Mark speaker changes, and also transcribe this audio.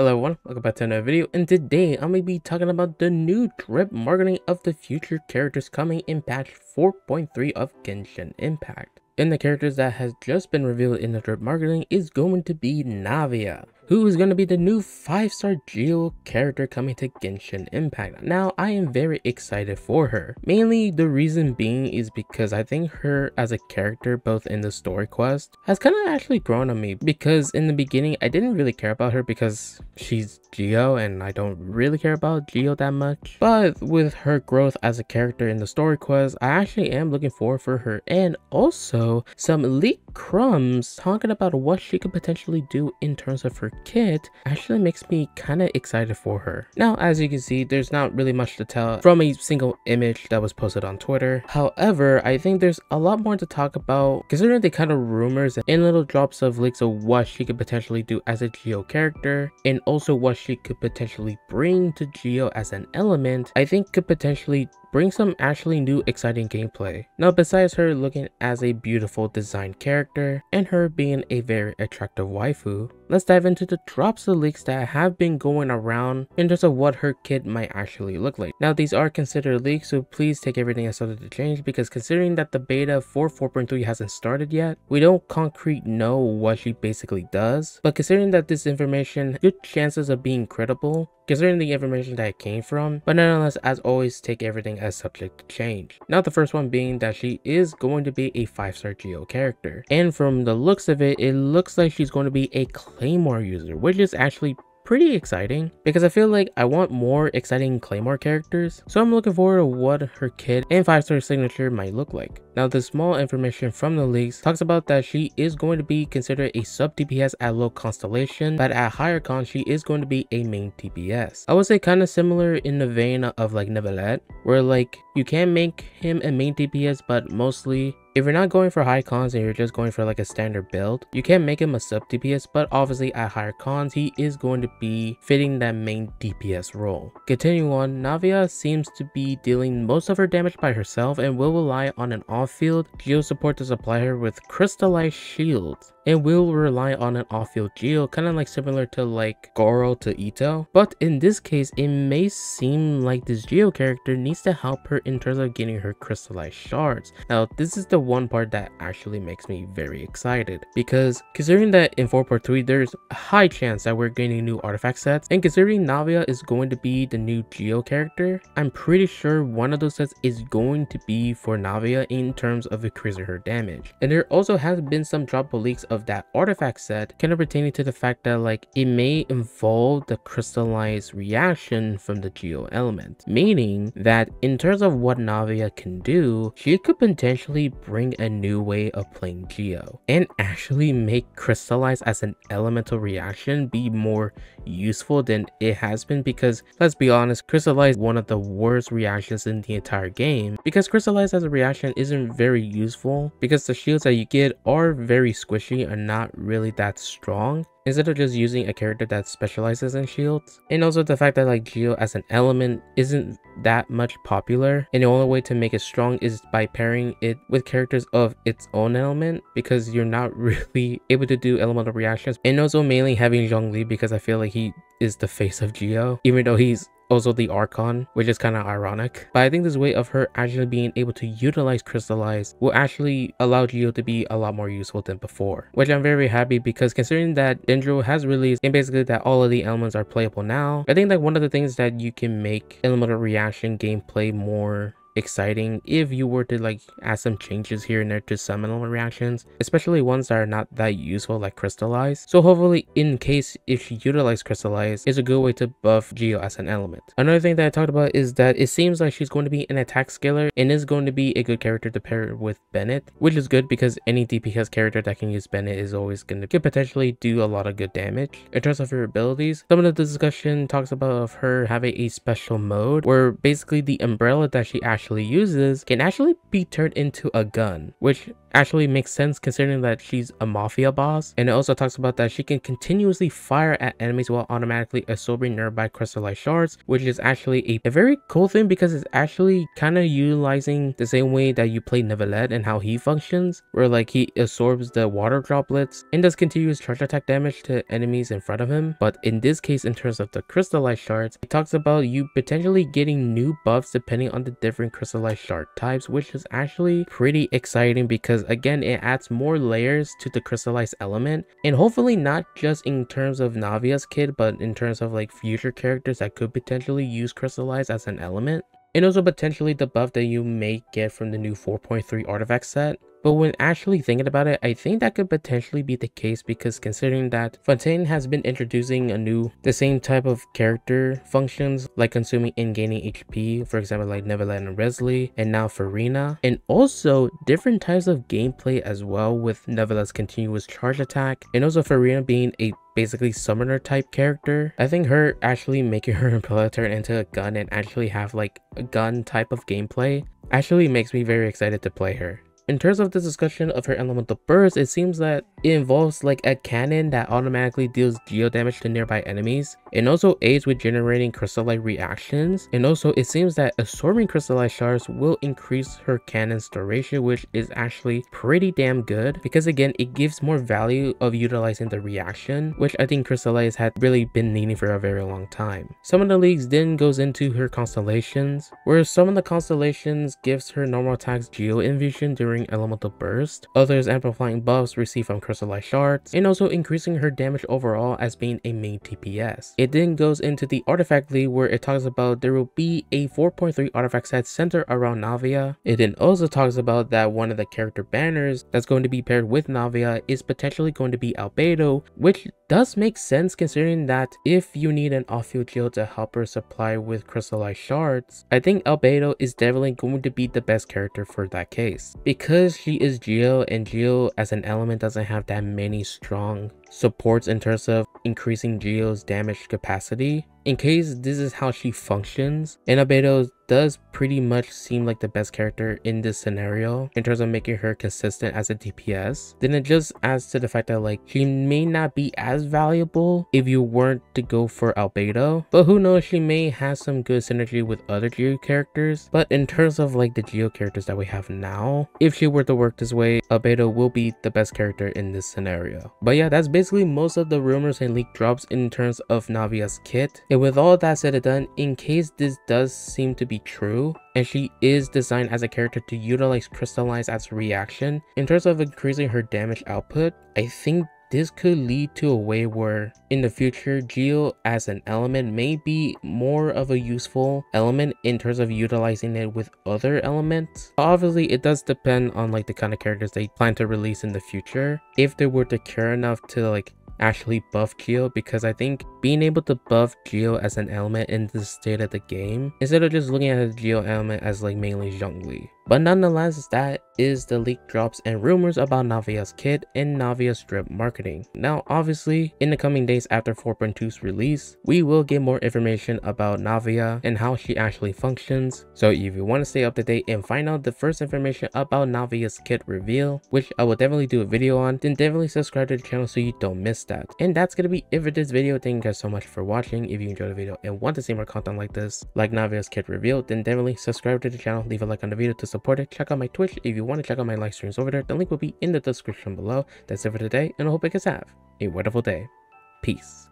Speaker 1: Hello everyone, welcome back to another video, and today I'm going to be talking about the new drip marketing of the future characters coming in patch 4.3 of Genshin Impact. And the characters that has just been revealed in the drip marketing is going to be Navia, who is going to be the new 5-star GEO character coming to Genshin Impact. Now, I am very excited for her. Mainly, the reason being is because I think her as a character, both in the story quest, has kind of actually grown on me. Because in the beginning, I didn't really care about her because she's GEO and I don't really care about GEO that much. But with her growth as a character in the story quest, I actually am looking forward for her. And also, some leaked crumbs talking about what she could potentially do in terms of her kit actually makes me kind of excited for her. Now, as you can see, there's not really much to tell from a single image that was posted on Twitter. However, I think there's a lot more to talk about considering the kind of rumors and little drops of leaks of what she could potentially do as a GEO character, and also what she could potentially bring to GEO as an element. I think could potentially bring some actually new exciting gameplay. Now, besides her looking as a beautiful designed character and her being a very attractive waifu, let's dive into the drops of leaks that have been going around in terms of what her kit might actually look like. Now, these are considered leaks, so please take everything as subject to change, because considering that the beta for 4.3 hasn't started yet, we don't concrete know what she basically does. But considering that this information, good chances of being credible, considering the information that it came from, but nonetheless, as always, take everything as subject to change. Now, the first one being that she is going to be a 5-star GEO character, and from the looks of it, it looks like she's going to be a Claymore user, which is actually pretty exciting because I feel like I want more exciting Claymore characters, so I'm looking forward to what her kit and 5-star signature might look like. Now, the small information from the leaks talks about that she is going to be considered a sub DPS at low constellation, but at higher con she is going to be a main DPS. I would say kind of similar in the vein of like Neuvillette, where like you can make him a main DPS, but mostly if you're not going for high cons and you're just going for like a standard build, you can make him a sub DPS, but obviously at higher cons, he is going to be fitting that main DPS role. Continuing on, Navia seems to be dealing most of her damage by herself and will rely on an off-field GEO support to supply her with crystallized shields, and will rely on an off-field GEO, kind of like similar to like Goro to Ito. But in this case, it may seem like this GEO character needs to help her in terms of getting her crystallized shards. Now, this is the one part that actually makes me very excited, because considering that in 4.3 there's a high chance that we're getting new artifact sets, and considering Navia is going to be the new GEO character, I'm pretty sure one of those sets is going to be for Navia in terms of increasing her damage. And there also has been some drop of leaks of that artifact set kind of pertaining to the fact that like it may involve the crystallized reaction from the GEO element, meaning that in terms of what Navia can do, she could potentially bring a new way of playing GEO and actually make crystallize as an elemental reaction be more useful than it has been, because let's be honest, crystallize is one of the worst reactions in the entire game, because crystallize as a reaction isn't very useful because the shields that you get are very squishy and not really that strong, instead of just using a character that specializes in shields. And also the fact that like GEO as an element isn't that much popular, and the only way to make it strong is by pairing it with characters of its own element, because you're not really able to do elemental reactions. And also mainly having Zhongli, because I feel like he is the face of GEO, even though he's also the Archon, which is kind of ironic. But I think this way of her actually being able to utilize crystallize will actually allow GEO to be a lot more useful than before, which I'm very happy, because considering that Dendro has released and basically that all of the elements are playable now, I think that one of the things that you can make elemental reaction gameplay more exciting if you were to like add some changes here and there to some element reactions, especially ones that are not that useful like crystallize. So hopefully, in case if you utilize crystallize, is a good way to buff GEO as an element. Another thing that I talked about is that it seems like she's going to be an attack scaler and is going to be a good character to pair with Bennett, which is good because any DPS character that can use Bennett is always going to could potentially do a lot of good damage. In terms of her abilities, some of the discussion talks about of her having a special mode where basically the umbrella that she actually uses can actually be turned into a gun, which actually makes sense considering that she's a mafia boss. And it also talks about that she can continuously fire at enemies while automatically absorbing nearby crystallized shards, which is actually a very cool thing because it's actually kind of utilizing the same way that you play Nevelet and how he functions, where like he absorbs the water droplets and does continuous charge attack damage to enemies in front of him. But in this case, in terms of the crystallized shards, it talks about you potentially getting new buffs depending on the different crystallized shard types, which is actually pretty exciting because again, it adds more layers to the crystallized element, and hopefully not just in terms of Navia's kit, but in terms of like future characters that could potentially use crystallized as an element, and also potentially the buff that you may get from the new 4.3 artifact set. But when actually thinking about it, I think that could potentially be the case because considering that Fontaine has been introducing the same type of character functions like consuming and gaining HP, for example like Neverland and Resley, and now Farina, and also different types of gameplay as well with Neverland's continuous charge attack, and also Farina being a basically summoner type character. I think her actually making her Impeller turn into a gun and actually have like a gun type of gameplay actually makes me very excited to play her. In terms of the discussion of her elemental burst, it seems that it involves like a cannon that automatically deals geo damage to nearby enemies, and also aids with generating crystallite reactions, and also it seems that absorbing crystallite shards will increase her cannon's duration, which is actually pretty damn good because again it gives more value of utilizing the reaction, which I think crystallites had really been needing for a very long time. Some of the leagues then goes into her constellations, where some of the constellations gives her normal attacks geo infusion during elemental burst, others amplifying buffs received from crystallized shards, and also increasing her damage overall as being a main TPS. It then goes into the artifact league where it talks about there will be a 4.3 artifact set centered around Navia. It then also talks about that one of the character banners that's going to be paired with Navia is potentially going to be Albedo, which does make sense considering that if you need an off-field geo to help her supply with crystallized shards, I think Albedo is definitely going to be the best character for that case. Because she is Geo, and Geo as an element doesn't have that many strong supports in terms of increasing Geo's damage capacity, in case this is how she functions, and Albedo does pretty much seem like the best character in this scenario in terms of making her consistent as a DPS, then it just adds to the fact that like she may not be as valuable if you weren't to go for Albedo, but who knows, she may have some good synergy with other Geo characters. But in terms of like the Geo characters that we have now, if she were to work this way, Albedo will be the best character in this scenario. But yeah, that's basically most of the rumors and leak drops in terms of Navia's kit. And with all that said and done, in case this does seem to be true and she is designed as a character to utilize crystallize as a reaction in terms of increasing her damage output, I think this could lead to a way where in the future Geo as an element may be more of a useful element in terms of utilizing it with other elements. Obviously it does depend on like the kind of characters they plan to release in the future, if they were to care enough to like actually buff Geo, because I think being able to buff Geo as an element in this state of the game instead of just looking at the Geo element as like mainly Zhongli. But nonetheless, that is the leak drops and rumors about Navia's kit and Navia's drip marketing. Now obviously in the coming days after 4.2's release, we will get more information about Navia and how she actually functions. So if you want to stay up to date and find out the first information about Navia's kit reveal, which I will definitely do a video on, then definitely subscribe to the channel so you don't miss that. And that's gonna be it for this video. Thank you guys so much for watching. If you enjoyed the video and want to see more content like this, like Navia's kit reveal, then definitely subscribe to the channel, leave a like on the video to support it. Check out my Twitch if you want to check out my live streams over there. The link will be in the description below. That's it for today, and I hope you guys have a wonderful day. Peace.